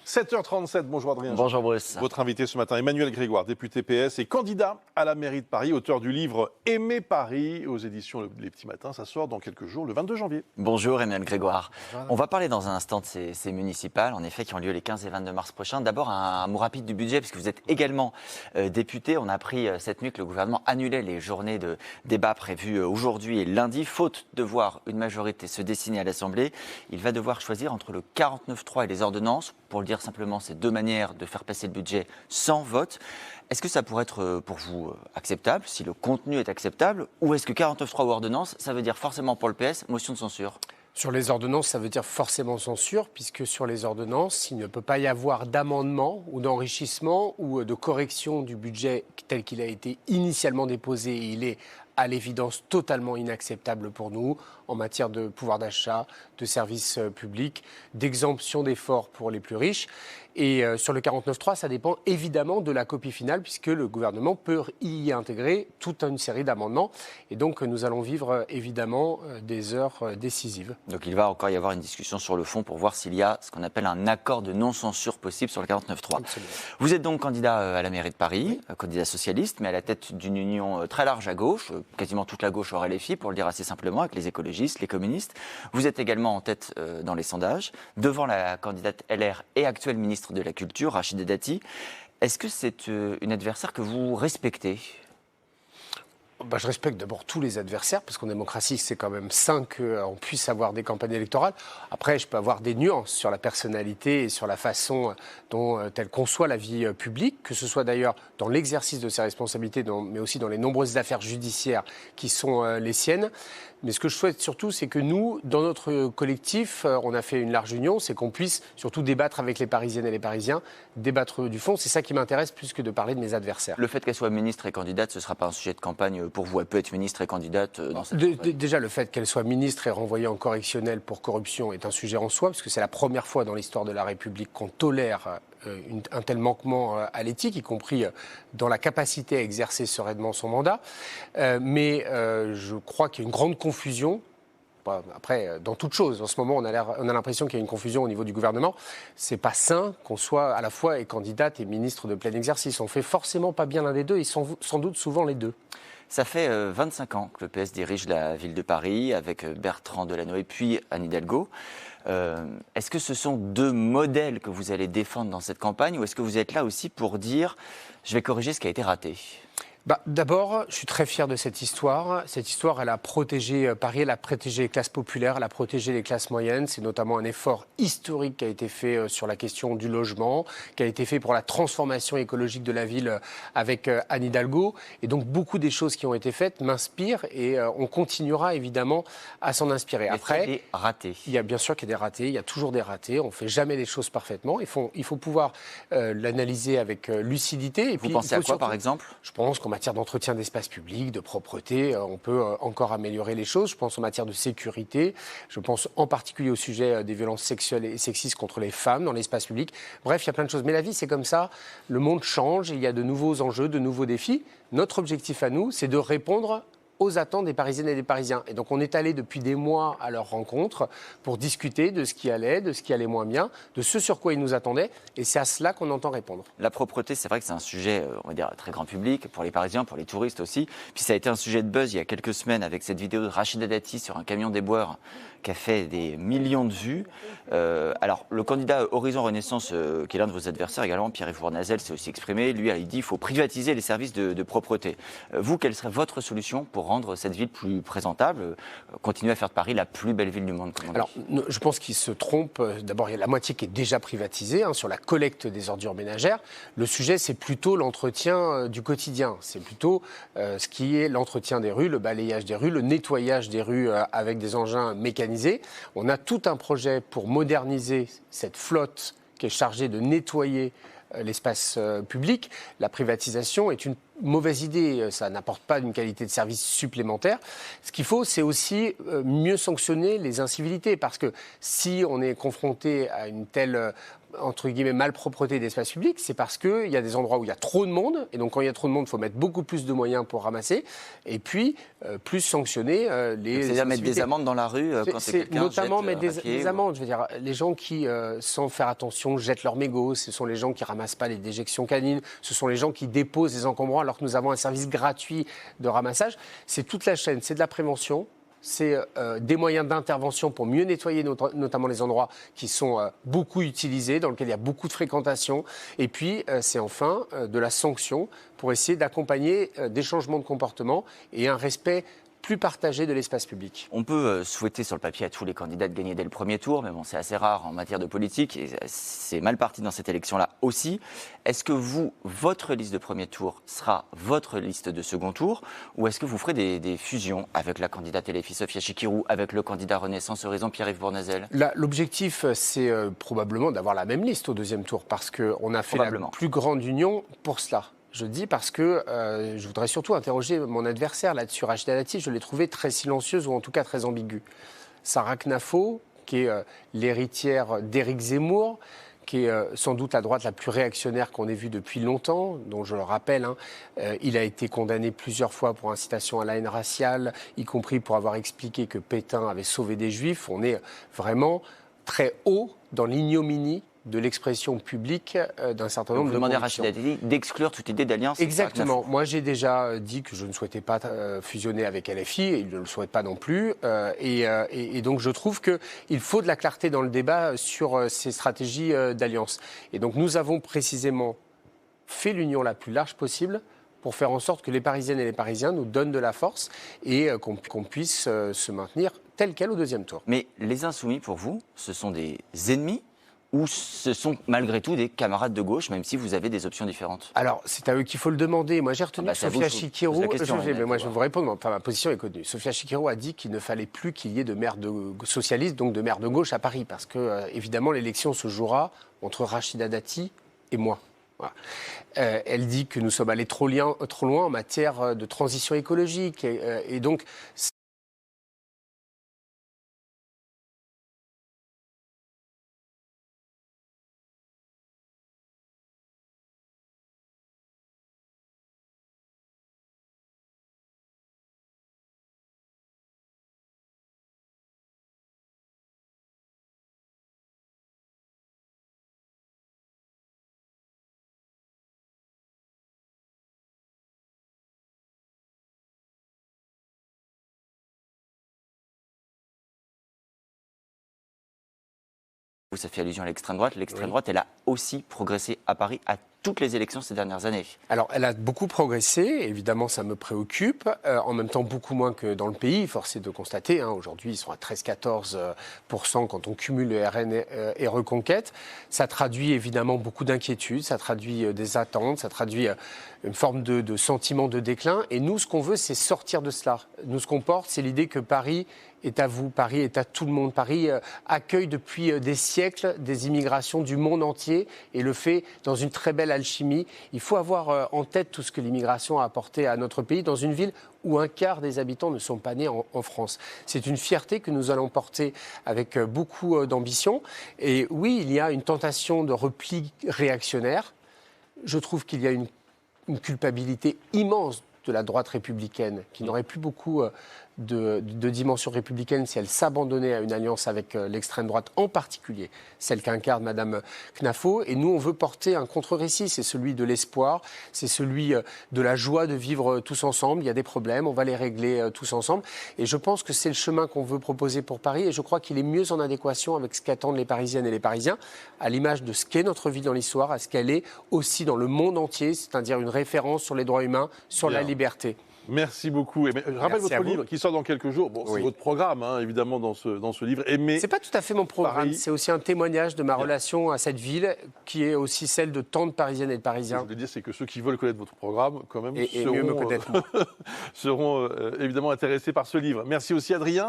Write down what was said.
7h37, bonjour Adrien. Bonjour Bruce. Votre invité ce matin, Emmanuel Grégoire, député PS et candidat à la mairie de Paris, auteur du livre Aimer Paris aux éditions Les Petits Matins. Ça sort dans quelques jours, le 22 janvier. Bonjour Emmanuel Grégoire. On va parler dans un instant de ces municipales, en effet, qui ont lieu les 15 et 22 mars prochains. D'abord, un mot rapide du budget, puisque vous êtes également député. On a appris cette nuit que le gouvernement annulait les journées de débat prévues aujourd'hui et lundi, faute de voir une majorité se dessiner à l'Assemblée. Il va devoir choisir entre le 49.3 et les ordonnances. Pour le dire simplement, c'est deux manières de faire passer le budget sans vote. Est-ce que ça pourrait être pour vous acceptable, si le contenu est acceptable, ou est-ce que 49.3 ou ordonnance, ça veut dire forcément pour le PS, motion de censure ? Sur les ordonnances, ça veut dire forcément censure, puisque sur les ordonnances, il ne peut pas y avoir d'amendement ou d'enrichissement ou de correction du budget tel qu'il a été initialement déposé. Il est à l'évidence totalement inacceptable pour nous en matière de pouvoir d'achat, de services publics, d'exemption d'efforts pour les plus riches. Et sur le 49.3, ça dépend évidemment de la copie finale, puisque le gouvernement peut y intégrer toute une série d'amendements. Et donc, nous allons vivre évidemment des heures décisives. Donc, il va encore y avoir une discussion sur le fond pour voir s'il y a ce qu'on appelle un accord de non-censure possible sur le 49.3. Absolument. Vous êtes donc candidat à la mairie de Paris, candidat socialiste, mais à la tête d'une union très large à gauche, quasiment toute la gauche aurait les filles, pour le dire assez simplement, avec les écologistes, les communistes. Vous êtes également en tête dans les sondages, devant la candidate LR et actuelle ministre de la Culture, Rachida Dati. Est-ce que c'est une adversaire que vous respectez ? Je respecte d'abord tous les adversaires, parce qu'en démocratie, c'est quand même sain qu'on puisse avoir des campagnes électorales. Après, je peux avoir des nuances sur la personnalité et sur la façon dont elle conçoit la vie publique, que ce soit d'ailleurs dans l'exercice de ses responsabilités, mais aussi dans les nombreuses affaires judiciaires qui sont les siennes. Mais ce que je souhaite surtout, c'est que nous, dans notre collectif, on a fait une large union, c'est qu'on puisse surtout débattre avec les Parisiennes et les Parisiens, débattre du fond. C'est ça qui m'intéresse plus que de parler de mes adversaires. Le fait qu'elle soit ministre et candidate, ce ne sera pas un sujet de campagne pour vous. Elle peut être ministre et candidate dans cette campagne. Déjà, le fait qu'elle soit ministre et renvoyée en correctionnel pour corruption est un sujet en soi, parce que c'est la première fois dans l'histoire de la République qu'on tolère un tel manquement à l'éthique, y compris dans la capacité à exercer sereinement son mandat. Mais je crois qu'il y a une grande confusion. Après, dans toute chose, en ce moment, on a l'impression qu'il y a une confusion au niveau du gouvernement. C'est pas sain qu'on soit à la fois candidate et ministre de plein exercice. On fait forcément pas bien l'un des deux, et sans doute souvent les deux. Ça fait 25 ans que le PS dirige la ville de Paris avec Bertrand Delanoë puis Anne Hidalgo. Est-ce que ce sont deux modèles que vous allez défendre dans cette campagne, ou est-ce que vous êtes là aussi pour dire « je vais corriger ce qui a été raté » ? D'abord, je suis très fier de cette histoire. Cette histoire, elle a protégé Paris, elle a protégé les classes populaires, elle a protégé les classes moyennes. C'est notamment un effort historique qui a été fait sur la question du logement, qui a été fait pour la transformation écologique de la ville avec Anne Hidalgo. Et donc, beaucoup des choses qui ont été faites m'inspirent, et on continuera évidemment à s'en inspirer. Après, il y a des ratés. Il y a bien sûr qu'il y a des ratés, il y a toujours des ratés. On ne fait jamais les choses parfaitement. Il faut pouvoir l'analyser avec lucidité. Et vous pensez à quoi, par exemple ? Je pense qu'en matière d'entretien d'espace public, de propreté, on peut encore améliorer les choses. Je pense en matière de sécurité. Je pense en particulier au sujet des violences sexuelles et sexistes contre les femmes dans l'espace public. Bref, il y a plein de choses. Mais la vie, c'est comme ça. Le monde change. Il y a de nouveaux enjeux, de nouveaux défis. Notre objectif à nous, c'est de répondre aux attentes des Parisiennes et des Parisiens. Et donc on est allé depuis des mois à leur rencontre pour discuter de ce qui allait moins bien, de ce sur quoi ils nous attendaient, et c'est à cela qu'on entend répondre. La propreté, c'est vrai que c'est un sujet, on va dire, très grand public, pour les Parisiens, pour les touristes aussi. Puis ça a été un sujet de buzz il y a quelques semaines avec cette vidéo de Rachida Dati sur un camion d'éboueurs qui a fait des millions de vues. Alors, le candidat Horizon Renaissance, qui est l'un de vos adversaires également, Pierre-Yves Bournazel, s'est aussi exprimé. Lui, il dit qu'il faut privatiser les services de propreté. Vous, quelle serait votre solution pour rendre cette ville plus présentable, continuer à faire de Paris la plus belle ville du monde, comme on dit ? Alors, je pense qu'il se trompe. D'abord, il y a la moitié qui est déjà privatisée sur la collecte des ordures ménagères. Le sujet, c'est plutôt l'entretien du quotidien. C'est plutôt ce qui est l'entretien des rues, le balayage des rues, le nettoyage des rues avec des engins mécanisés. On a tout un projet pour moderniser cette flotte qui est chargée de nettoyer l'espace public. La privatisation est une mauvaise idée, ça n'apporte pas une qualité de service supplémentaire. Ce qu'il faut, c'est aussi mieux sanctionner les incivilités, parce que si on est confronté à une telle entre guillemets, malpropreté d'espace public, c'est parce qu'il y a des endroits où il y a trop de monde, et donc quand il y a trop de monde, il faut mettre beaucoup plus de moyens pour ramasser, et puis plus sanctionner les... C'est-à-dire mettre des amendes dans la rue quand c'est quelqu'un notamment jette mettre un papier, des amendes. Je veux dire, les gens qui, sans faire attention, jettent leurs mégots, ce sont les gens qui ramassent pas les déjections canines, ce sont les gens qui déposent des encombrants alors que nous avons un service gratuit de ramassage. C'est toute la chaîne, c'est de la prévention. C'est des moyens d'intervention pour mieux nettoyer notamment les endroits qui sont beaucoup utilisés, dans lesquels il y a beaucoup de fréquentation. Et puis, c'est enfin de la sanction pour essayer d'accompagner des changements de comportement et un respect plus partagé de l'espace public. On peut souhaiter sur le papier à tous les candidats de gagner dès le premier tour, mais bon, c'est assez rare en matière de politique et c'est mal parti dans cette élection-là aussi. Est-ce que votre liste de premier tour sera votre liste de second tour ou est-ce que vous ferez des fusions avec la candidate LFI Sophia Chikirou, avec le candidat Renaissance Horizon Pierre-Yves Bournazel? L'objectif, c'est probablement d'avoir la même liste au deuxième tour parce qu'on a fait la plus grande union pour cela. Je dis parce que je voudrais surtout interroger mon adversaire là-dessus. Rachida Dati, je l'ai trouvée très silencieuse ou en tout cas très ambiguë. Sarah Knafo, qui est l'héritière d'Éric Zemmour, qui est sans doute la droite la plus réactionnaire qu'on ait vue depuis longtemps, dont je le rappelle, il a été condamné plusieurs fois pour incitation à la haine raciale, y compris pour avoir expliqué que Pétain avait sauvé des Juifs. On est vraiment très haut dans l'ignominie de l'expression publique d'un certain nombre de convictions. Vous demandez à Rachida Dati d'exclure toute idée d'alliance. Exactement. Moi, j'ai déjà dit que je ne souhaitais pas fusionner avec LFI, et il ne le souhaite pas non plus. Et donc, je trouve qu'il faut de la clarté dans le débat sur ces stratégies d'alliance. Et donc, nous avons précisément fait l'union la plus large possible pour faire en sorte que les Parisiennes et les Parisiens nous donnent de la force et qu'on puisse se maintenir tel quel au deuxième tour. Mais les Insoumis, pour vous, ce sont des ennemis ou ce sont malgré tout des camarades de gauche, même si vous avez des options différentes? Alors, c'est à eux qu'il faut le demander. Moi, j'ai retenu Sophia Chikirou. Mais je vous réponds, enfin, ma position est connue. Sophia Chikirou a dit qu'il ne fallait plus qu'il y ait de maires socialistes, donc de maires de gauche à Paris, parce que, évidemment, l'élection se jouera entre Rachida Dati et moi. Voilà. Elle dit que nous sommes allés trop loin en matière de transition écologique. Et donc, ça fait allusion à l'extrême droite. L'extrême droite, elle a aussi progressé à Paris à toutes les élections ces dernières années. Alors, elle a beaucoup progressé, évidemment, ça me préoccupe. En même temps, beaucoup moins que dans le pays, force est de constater. Aujourd'hui, ils sont à 13-14% quand on cumule le RN et Reconquête. Ça traduit évidemment beaucoup d'inquiétudes, ça traduit des attentes, ça traduit une forme de sentiment de déclin. Et nous, ce qu'on veut, c'est sortir de cela. Nous, ce qu'on porte, c'est l'idée que Paris est à vous, Paris est à tout le monde. Paris accueille depuis des siècles des immigrations du monde entier et le fait dans une très belle alchimie. Il faut avoir en tête tout ce que l'immigration a apporté à notre pays dans une ville où un quart des habitants ne sont pas nés en France. C'est une fierté que nous allons porter avec beaucoup d'ambition. Et oui, il y a une tentation de repli réactionnaire. Je trouve qu'il y a une culpabilité immense de la droite républicaine, qui n'aurait plus beaucoup de dimension républicaine si elle s'abandonnait à une alliance avec l'extrême droite, en particulier celle qu'incarne Mme Knafo. Et nous, on veut porter un contre-récit, c'est celui de l'espoir, c'est celui de la joie de vivre tous ensemble. Il y a des problèmes, on va les régler tous ensemble. Et je pense que c'est le chemin qu'on veut proposer pour Paris, et je crois qu'il est mieux en adéquation avec ce qu'attendent les Parisiennes et les Parisiens, à l'image de ce qu'est notre vie dans l'histoire, à ce qu'elle est aussi dans le monde entier, c'est-à-dire une référence sur les droits humains, sur la liberté. Merci beaucoup. Je rappelle votre livre qui sort dans quelques jours. Bon, c'est votre programme, évidemment, dans ce livre. C'est pas tout à fait mon programme. C'est aussi un témoignage de ma relation à cette ville, qui est aussi celle de tant de Parisiennes et de Parisiens. Ce que je voulais dire, c'est que ceux qui veulent connaître votre programme, quand même, seront, mieux me connaître. seront évidemment intéressés par ce livre. Merci aussi, Adrien.